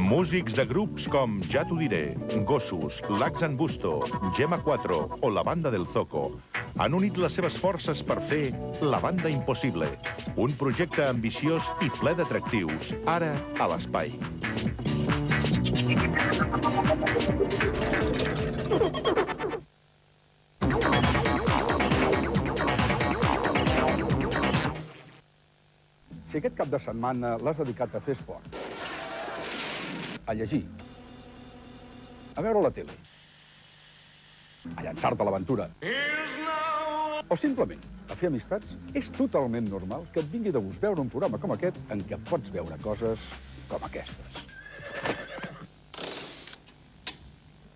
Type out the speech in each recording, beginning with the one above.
Músics de grups com Ja t'ho diré, Gossos, Lax and Busto, Gemma 4 o la Banda del Zoco han unit les seves forces per fer La Banda Impossible, un projecte ambiciós i ple d'atractius, ara a l'espai. Si aquest cap de setmana l'has dedicat a fer esport, a llegir, a veure la tele, a llançar-te a l'aventura, o simplement a fer amistats, és totalment normal que et vingui de gust veure un programa com aquest en què pots veure coses com aquestes.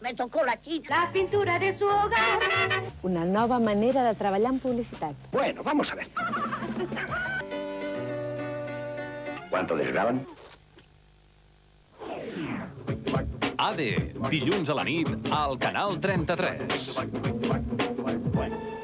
Me tocó la chica. La pintura de su hogar. Una nova manera de treballar en publicitat. Bueno, vamos a ver. ¿Cuánto les graban? AD, dilluns a la nit, al Canal 33. Bueno.